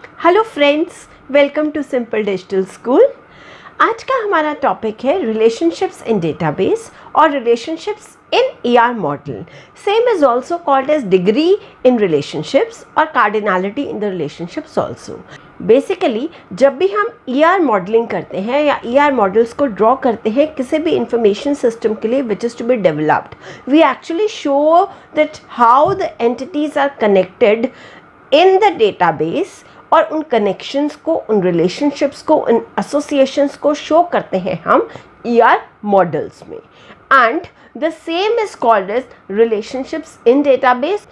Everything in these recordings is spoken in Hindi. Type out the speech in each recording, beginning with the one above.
Hello friends, welcome to simple digital school. आज का हमारा टॉपिक है रिलेशनशिप्स इन डेटाबेस और relationships in ER model. Same is also called as degree in relationships और cardinality in the relationships also. Basically जब भी हम ईआर मॉडलिंग करते हैं या ईआर मॉडल्स को ड्रॉ करते हैं किसी भी इंफॉर्मेशन सिस्टम के लिए which is to be developed, we actually show that how the entities are connected in the database और उन कनेक्शंस को, उन रिलेशनशिप्स को, उन एसोसिएशंस को शो करते हैं हम ईआर मॉडल्स में। And the same is called as relationships in database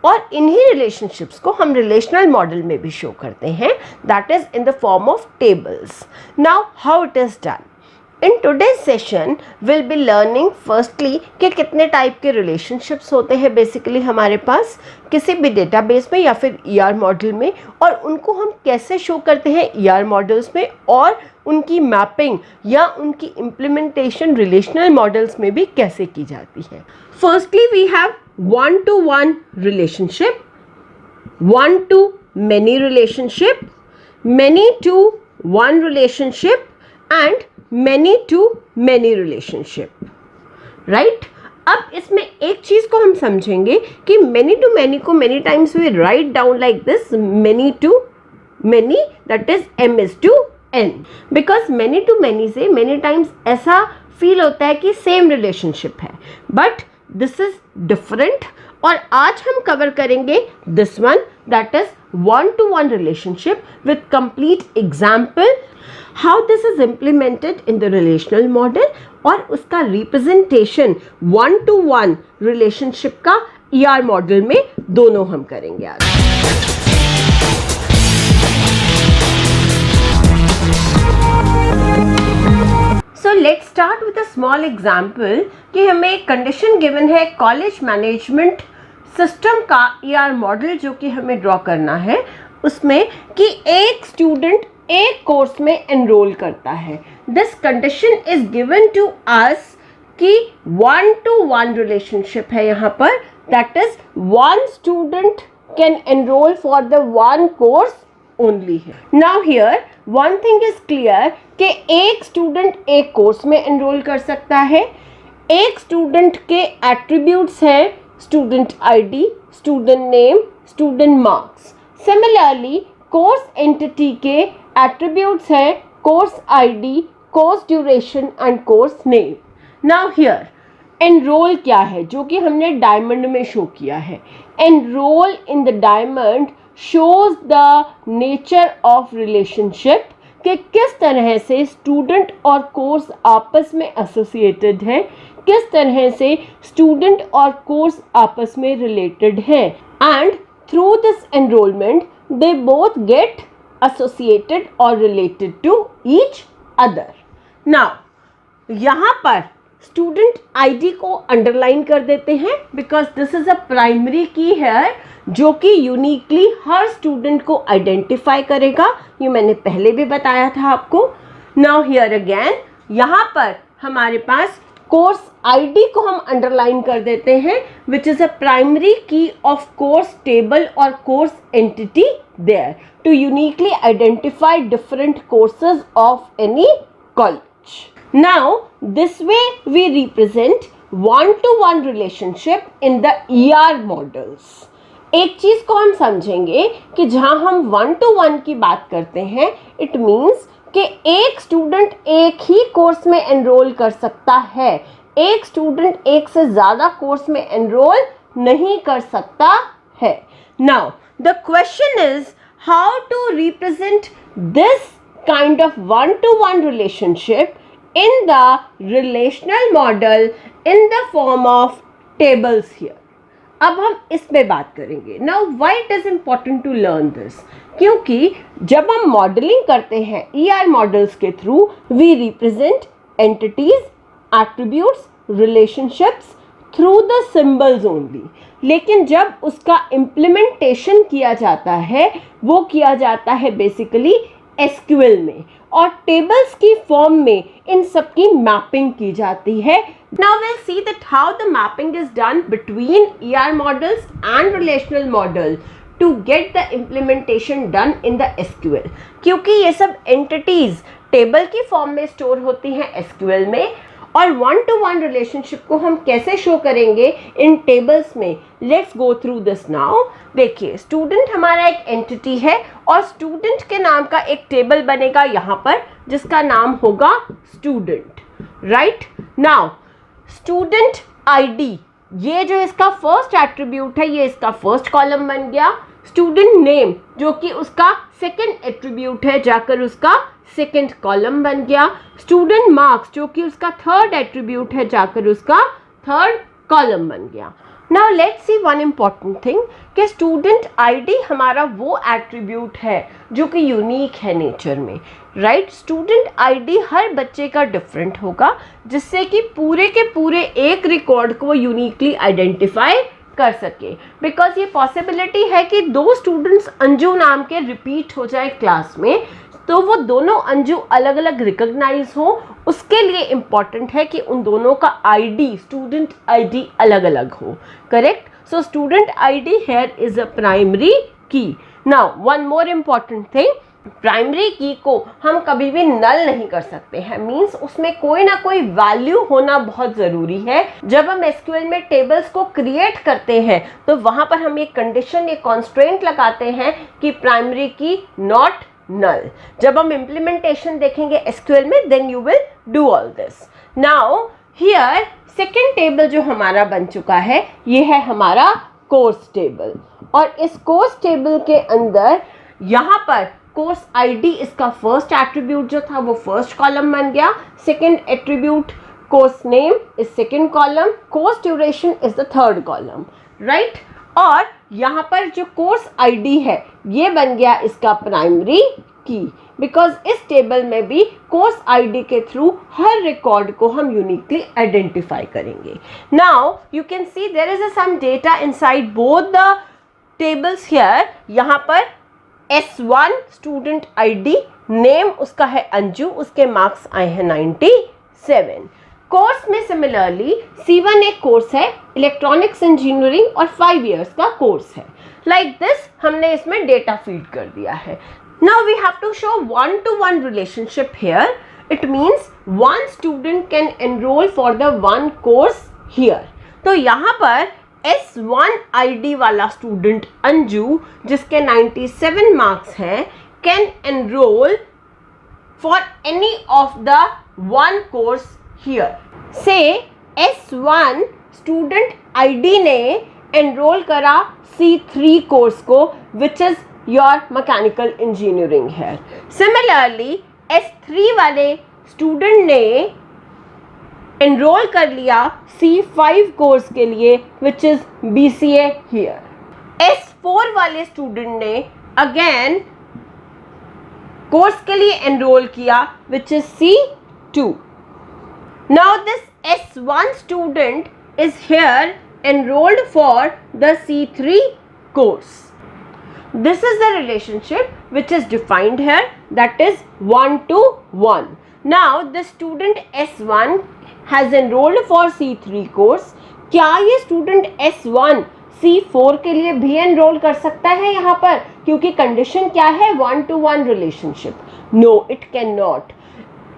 और इन्हीं रिलेशनशिप्स को हम रिलेशनल मॉडल में भी शो करते हैं, that is in the form of tables. Now how it is done? In today's session will be learning firstly कि कितने टाइप के रिलेशनशिप्स होते हैं बेसिकली हमारे पास किसी भी डेटाबेस में या फिर ईआर मॉडल में, और उनको हम कैसे शो करते हैं ईआर मॉडल्स में, और उनकी मैपिंग या उनकी इम्प्लीमेंटेशन रिलेशनल मॉडल्स में भी कैसे की जाती है। Firstly we have one to one relationship, one to many relationship, many to one relationship and many to many relationship, right? अब इसमें एक चीज को हम समझेंगे कि many to many को many times we write down like this, many to many, that is m is to n, because many to many से many times ऐसा फील होता है कि सेम रिलेशनशिप है, बट दिस इज डिफरेंट। और आज हम कवर करेंगे this one, that is one to one relationship with complete example, how this is implemented in the relational model और उसका representation one to one relationship का ER model में दोनों हम करेंगे आज। So let's start with a small example कि हमें condition given है कॉलेज मैनेजमेंट सिस्टम का ER मॉडल जो कि हमें ड्रॉ करना है, उसमें कि एक स्टूडेंट एक कोर्स में एनरोल करता है। This condition is given to us कि वन टू वन रिलेशनशिप है यहाँ पर, that is one student can enroll for the one course only है। Now here one thing is clear कि एक स्टूडेंट एक कोर्स में एनरोल कर सकता है। एक स्टूडेंट के एट्रीब्यूट्स हैं student ID, student name, student marks. Similarly course entity के एट्रीब्यूट्स हैं course ID, course duration and course name. Now here enrol क्या है, जो कि हमने डायमंड में शो किया है। Enrol in the diamond shows the nature of relationship कि किस तरह से स्टूडेंट और कोर्स आपस में एसोसिएटेड है, किस तरह से स्टूडेंट और कोर्स आपस में रिलेटेड है, and through this enrolment they both get associated or related to each other. Now यहाँ पर स्टूडेंट आईडी को अंडरलाइन कर देते हैं because this is a primary की है जो कि यूनिकली हर स्टूडेंट को आइडेंटिफाई करेगा। ये मैंने पहले भी बताया था आपको। नाउ हियर अगेन यहाँ पर हमारे पास कोर्स आईडी को हम अंडरलाइन कर देते हैं which is a primary key of course table और course entity there to uniquely identify different courses of any college. Now this way we represent one to one relationship in the ER models. एक चीज को हम समझेंगे कि जहां हम वन टू वन की बात करते हैं, इट मीन्स कि एक स्टूडेंट एक ही कोर्स में एनरोल कर सकता है, एक स्टूडेंट एक से ज़्यादा कोर्स में एनरोल नहीं कर सकता है। Now the question is how to represent this kind of one to one relationship in the relational model in the form of tables here. अब हम इस पे बात करेंगे। Now why it is important to learn this? क्योंकि जब हम मॉडलिंग करते हैं ER मॉडल्स के through we represent entities, attributes, relationships through the symbols only. लेकिन जब उसका इम्प्लीमेंटेशन किया जाता है वो किया जाता है बेसिकली SQL में और टेबल्स की फॉर्म में इन सब की मैपिंग की जाती है। Now we'll see that how the mapping is done between ER models and relational model to get the implementation done in the SQL, क्योंकि ये सब एंटिटीज टेबल की फॉर्म में स्टोर होती हैं SQL में, और वन टू वन रिलेशनशिप को हम कैसे शो करेंगे इन टेबल्स में, let's go through this now. देखिए, स्टूडेंट हमारा एक एंटिटी है और स्टूडेंट के नाम का एक टेबल बनेगा यहाँ पर जिसका नाम होगा student, right. Now student ID, ये जो इसका फर्स्ट एट्रीब्यूट है, ये इसका फर्स्ट कॉलम बन गया। स्टूडेंट नेम जो कि उसका सेकंड एट्रीब्यूट है, जाकर उसका सेकंड कॉलम बन गया। स्टूडेंट मार्क्स जो कि उसका थर्ड एट्रीब्यूट है, जाकर उसका थर्ड कॉलम बन गया। Now let's C one important thing कि स्टूडेंट आईडी हमारा वो एट्रीब्यूट है जो कि यूनिक है नेचर में, राइट। स्टूडेंट आईडी हर बच्चे का डिफरेंट होगा, जिससे कि पूरे के पूरे एक रिकॉर्ड को वो यूनिकली आइडेंटिफाई कर सके, बिकॉज ये पॉसिबिलिटी है कि दो स्टूडेंट्स अंजू नाम के रिपीट हो जाए क्लास में, तो वो दोनों अंजू अलग अलग रिकॉग्नाइज हो, उसके लिए इम्पॉर्टेंट है कि उन दोनों का आईडी, स्टूडेंट आईडी अलग अलग हो, correct. So student ID here is a primary key. Now one more important thing, primary key को हम कभी भी नल नहीं कर सकते हैं, मींस उसमें कोई ना कोई वैल्यू होना बहुत ज़रूरी है। जब हम SQL में टेबल्स को क्रिएट करते हैं तो वहाँ पर हम एक कंडीशन, एक कॉन्स्ट्रेंट लगाते हैं कि प्राइमरी की नॉट नल। जब हम इम्प्लीमेंटेशन देखेंगे SQL में, then you will do all this. Now here second table जो हमारा बन चुका है, ये है हमारा कोर्स टेबल, और इस कोर्स टेबल के अंदर यहाँ पर कोर्स आईडी इसका फर्स्ट एट्रीब्यूट जो था वो फर्स्ट कॉलम बन गया, second attribute course name is second column, course duration is the third column, right. और यहाँ पर जो कोर्स आईडी है ये बन गया इसका प्राइमरी की, बिकॉज इस टेबल में भी कोर्स आईडी के थ्रू हर रिकॉर्ड को हम यूनिकली आइडेंटिफाई करेंगे। Now you can see there is some data inside both the tables here. यहाँ पर S1 स्टूडेंट आईडी, नेम उसका है अंजू, उसके मार्क्स आए हैं 97। कोर्स में सिमिलरली C1 एक कोर्स है इलेक्ट्रॉनिक्स इंजीनियरिंग और 5 इयर्स का कोर्स है। लाइक दिस हमने इसमें डेटा फीड कर दिया है। Now we have to show one to one relationship here. It means one student can enroll for the one course here. तो यहाँ पर S1 आईडी वाला स्टूडेंट अंजू जिसके 97 मार्क्स हैं, can enroll for any of the one course here. से S1 स्टूडेंट आईडी ने एनरोल करा C3 कोर्स को, which is your mechanical engineering है। सिमिलरली S3 वाले स्टूडेंट ने एनरोल कर लिया C5 कोर्स के लिए, which is BCA here. S4 वाले स्टूडेंट ने अगेन कोर्स के लिए एनरोल किया, which is C2। Now this S1 student is here enrolled for the C3 course. This is the relationship which is defined here, that is 1 to 1. Now the student S1 has enrolled for C3 course. क्या ये student S1 C4 के लिए भी enroll कर सकता है यहाँ पर, क्योंकि condition क्या है, 1 to 1 relationship? No, it cannot.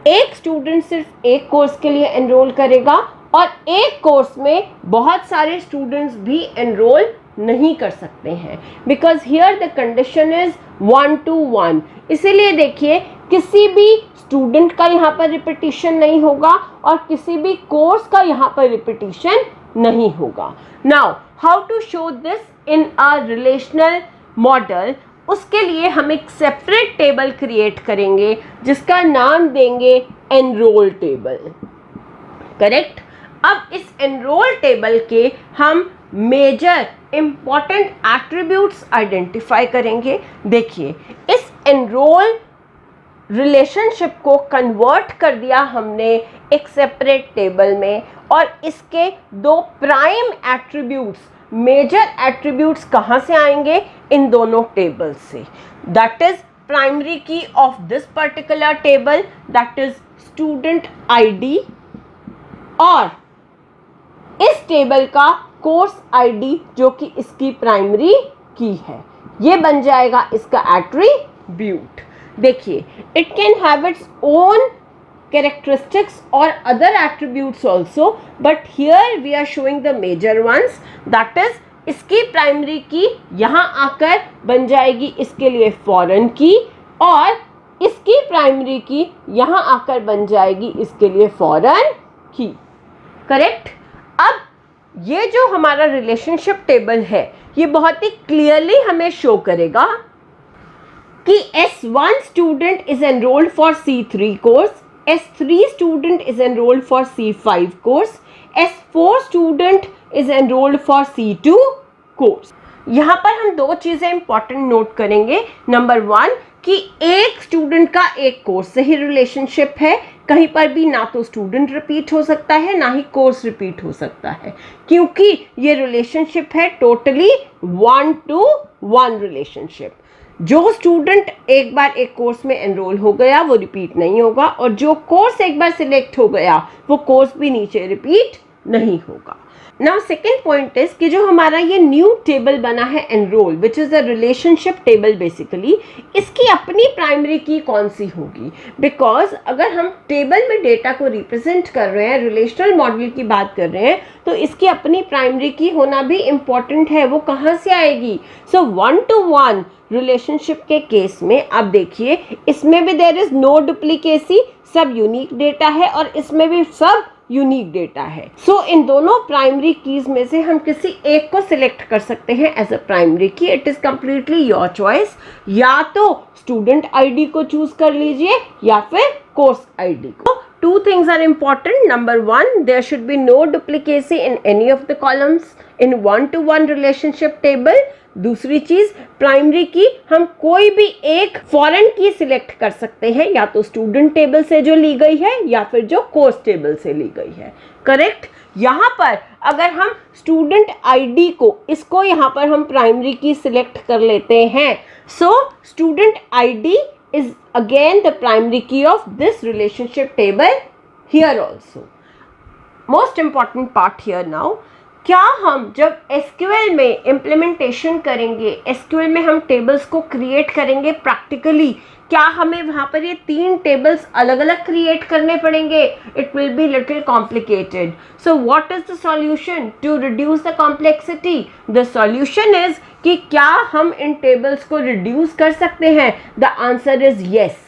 एक स्टूडेंट सिर्फ एक कोर्स के लिए एनरोल करेगा और एक कोर्स में बहुत सारे स्टूडेंट्स भी एनरोल नहीं कर सकते हैं, because here the condition is 1 to 1। इसीलिए देखिए किसी भी स्टूडेंट का यहाँ पर रिपीटिशन नहीं होगा और किसी भी कोर्स का यहाँ पर रिपीटिशन नहीं होगा। Now how to show this in a relational model, उसके लिए हम एक सेपरेट टेबल क्रिएट करेंगे जिसका नाम देंगे एनरोल टेबल, करेक्ट। अब इस एनरोल टेबल के हम मेजर इंपॉर्टेंट एट्रीब्यूट्स आइडेंटिफाई करेंगे। देखिए इस एनरोल रिलेशनशिप को कन्वर्ट कर दिया हमने एक सेपरेट टेबल में, और इसके दो प्राइम एट्रीब्यूट्स, मेजर एट्रीब्यूट्स कहाँ से आएंगे, इन दोनों टेबल से। That is primary key of this particular table, that is student ID, और इस टेबल का कोर्स आईडी जो कि इसकी प्राइमरी की है। ये बन जाएगा इसका एट्रीब्यूट। देखिए, it can have its own characteristics or other attributes also, but here we are showing the major ones, that is इसकी प्राइमरी की यहाँ आकर बन जाएगी इसके लिए फॉरेन की, और इसकी प्राइमरी की यहाँ आकर बन जाएगी इसके लिए फॉरेन की। करेक्ट। अब ये जो हमारा रिलेशनशिप टेबल है ये बहुत ही क्लियरली हमें शो करेगा कि S1 student is enrolled for C3 course, S3 student is enrolled for C5 course, S4 student is enrolled for C2 course। यहाँ पर हम दो चीज़ें इंपॉर्टेंट नोट करेंगे। नंबर 1 कि एक स्टूडेंट का एक कोर्स से ही रिलेशनशिप है, कहीं पर भी ना तो स्टूडेंट रिपीट हो सकता है ना ही कोर्स रिपीट हो सकता है, क्योंकि ये रिलेशनशिप है टोटली 1-to-1 रिलेशनशिप। जो स्टूडेंट एक बार एक कोर्स में एनरोल हो गया वो रिपीट नहीं होगा, और जो कोर्स एक बार सिलेक्ट हो गया वो कोर्स भी नीचे रिपीट नहीं होगा। नाउ सेकेंड पॉइंट इज कि जो हमारा ये न्यू टेबल बना है enrol, which is a relationship table basically, इसकी अपनी प्राइमरी की कौन सी होगी? बिकॉज अगर हम टेबल में डेटा को रिप्रेजेंट कर रहे हैं, रिलेशनल मॉडल की बात कर रहे हैं, तो इसकी अपनी प्राइमरी की होना भी इम्पॉर्टेंट है। वो कहाँ से आएगी? सो 1-to-1 रिलेशनशिप के केस में अब देखिए, इसमें भी देयर इज नो डुप्लीकेसी, सब यूनिक डेटा है, और इसमें भी सब यूनिक डेटा है। सो इन दोनों प्राइमरी कीज में से हम किसी एक को सिलेक्ट कर सकते हैं एज अ प्राइमरी की। It is completely your choice. या तो स्टूडेंट आईडी को चूज कर लीजिए या फिर कोर्स आईडी को। Two things are important. Number 1, there should be no duplicacy in any of the columns in 1-to-1 relationship table. दूसरी चीज, प्राइमरी की हम कोई भी एक फॉरेन की सिलेक्ट कर सकते हैं, या तो स्टूडेंट टेबल से जो ली गई है या फिर जो कोर्स टेबल से ली गई है। करेक्ट। यहाँ पर अगर हम स्टूडेंट आईडी को, इसको यहाँ पर हम प्राइमरी की सिलेक्ट कर लेते हैं, सो student ID is again the primary key of this relationship table here also. Most important part here now, क्या हम जब SQL में इम्प्लीमेंटेशन करेंगे, SQL में हम टेबल्स को क्रिएट करेंगे प्रैक्टिकली, क्या हमें वहाँ पर ये 3 टेबल्स अलग अलग क्रिएट करने पड़ेंगे? It will be little complicated. So what is the solution to reduce the complexity? The solution is कि क्या हम इन टेबल्स को रिड्यूस कर सकते हैं? The answer is yes.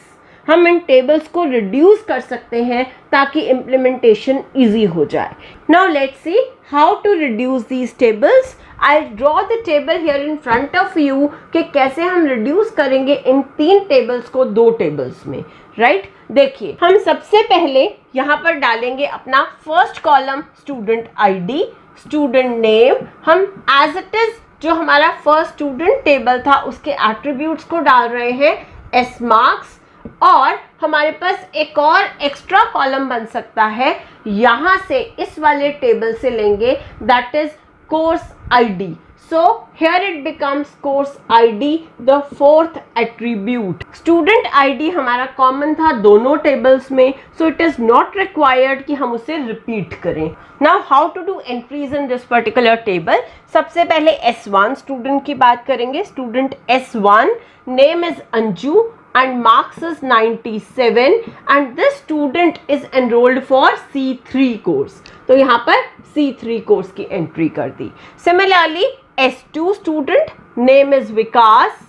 हम इन टेबल्स को रिड्यूस कर सकते हैं ताकि इम्प्लीमेंटेशन इजी हो जाए। Now let's see how to reduce these tables. I draw the table here in front of you कि कैसे हम रिड्यूस करेंगे इन 3 टेबल्स को 2 टेबल्स में। राइट, देखिए, हम सबसे पहले यहाँ पर डालेंगे अपना first column student ID, student name. हम एज इट इज जो हमारा फर्स्ट स्टूडेंट टेबल था उसके एट्रीब्यूट्स को डाल रहे हैं, एस मार्क्स। और हमारे पास एक और एक्स्ट्रा कॉलम बन सकता है, यहाँ से इस वाले टेबल से लेंगे, that is course ID. So here it becomes course ID, the 4th attribute. Student ID हमारा कॉमन था दोनों टेबल्स में, so it is not required कि हम उसे रिपीट करें। Now how to do entries in this particular table? सबसे पहले S1 स्टूडेंट की बात करेंगे। Student S1, name is Anju and marks is 97 and this student is enrolled for C3 course। तो यहाँ पर C3 कोर्स की एंट्री कर दी। Similarly S2 student, name is Vikas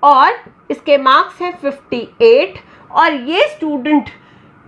और इसके मार्क्स है 58, और ये स्टूडेंट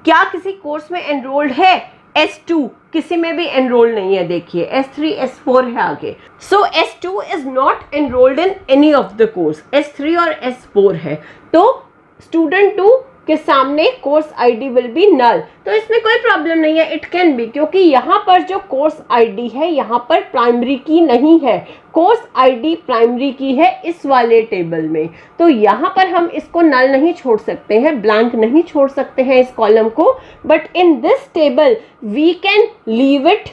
क्या किसी कोर्स में एनरोल्ड है? S2 किसी में भी एनरोल नहीं है। देखिए S3 S4 है आगे। So S2 is not enrolled in any of the course. S3 और S4 है, तो स्टूडेंट 2 के सामने course ID will be null. तो इसमें कोई प्रॉब्लम नहीं है, इट कैन बी, क्योंकि यहाँ पर जो कोर्स आईडी है यहाँ पर प्राइमरी की नहीं है। कोर्स आईडी प्राइमरी की है इस वाले टेबल में, तो यहाँ पर हम इसको नल नहीं छोड़ सकते हैं, ब्लैंक नहीं छोड़ सकते हैं इस कॉलम को, but in this table we can leave it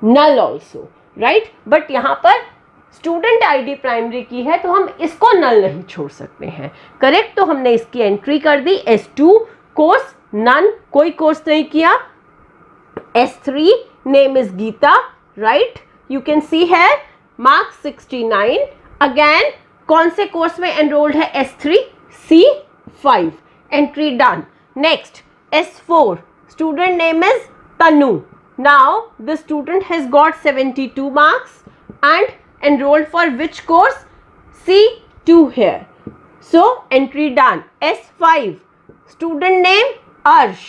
null also, right. But यहाँ पर स्टूडेंट आईडी प्राइमरी की है तो हम इसको नल नहीं छोड़ सकते हैं। करेक्ट, तो हमने इसकी एंट्री कर दी। S2 कोर्स नन, कोई कोर्स नहीं किया। S3 name is Geeta, right, you can see है, मार्क्स 69, अगेन कौन से कोर्स में एनरोल्ड है? S3 C5, entry done. Next S4, student name is Tanu. Now the student has got 72 marks and enrolled for which course? C2 here. So entry done. S5, student name Arsh.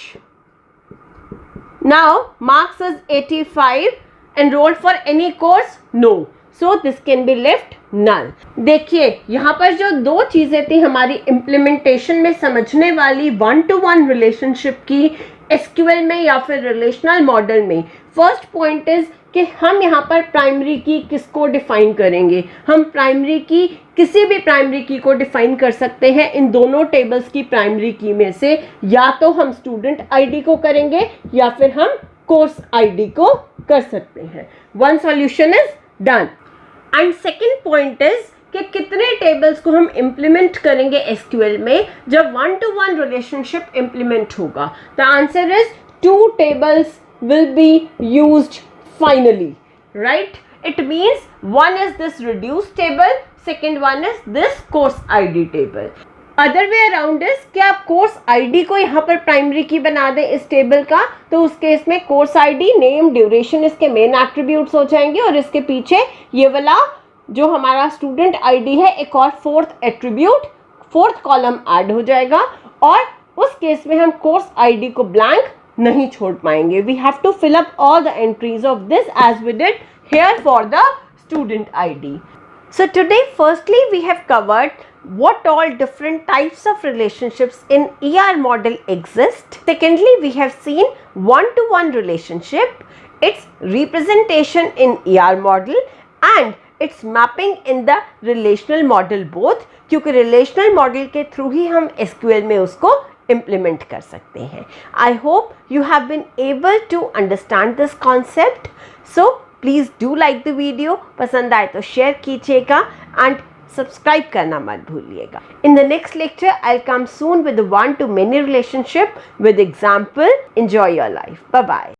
Now marks is 85. Enrolled for any course? No. So this can be left null. देखिए यहाँ पर जो दो चीजें थी हमारी इम्प्लीमेंटेशन में समझने वाली 1-to-1 रिलेशनशिप की एसक्यूएल में या फिर रिलेशनल मॉडल में. फर्स्ट पॉइंट इज कि हम यहाँ पर प्राइमरी की किसको डिफाइन करेंगे? हम प्राइमरी की किसी भी प्राइमरी की को डिफाइन कर सकते हैं इन दोनों टेबल्स की प्राइमरी की में से. या तो हम स्टूडेंट आईडी को करेंगे या फिर हम कोर्स आईडी को कर सकते हैं. One solution is done. And second point is कि कितने टेबल्स को हम इम्प्लीमेंट करेंगे एसक्यूएल में जब 1-to-1 रिलेशनशिप इम्प्लीमेंट होगा? The answer is 2 tables will be used finally, right? It means one is this reduced table, second one is this course ID table. Other way around is कि आप कोर्स आईडी को यहाँ पर प्राइमरी की बना दें इस टेबल का, तो उस केस में कोर्स आईडी, नेम, ड्यूरेशन इसके मेन एट्रीब्यूट्स हो जाएंगे और इसके पीछे ये वाला जो हमारा स्टूडेंट आईडी है एक और fourth attribute, fourth column add हो जाएगा. और उस केस में हम कोर्स आईडी को ब्लैंक नहीं छोड़ पाएंगे. We have to fill up all the entries of this as we did here for the student ID. So today firstly we have covered what all different types of relationships in ER model exist. Secondly, we have seen one-to-one relationship, its representation in ER model and its mapping in the relational model both, क्योंकि relational model के थ्रू ही हम SQL में उसको implement कर सकते हैं. I hope you have been able to understand this concept. So please do like the video. पसंद आए तो शेयर कीजिएगा एंड सब्सक्राइब करना मत भूलिएगा. In the next lecture I will come soon with 1-to-many relationship with example. Enjoy your life. Bye bye.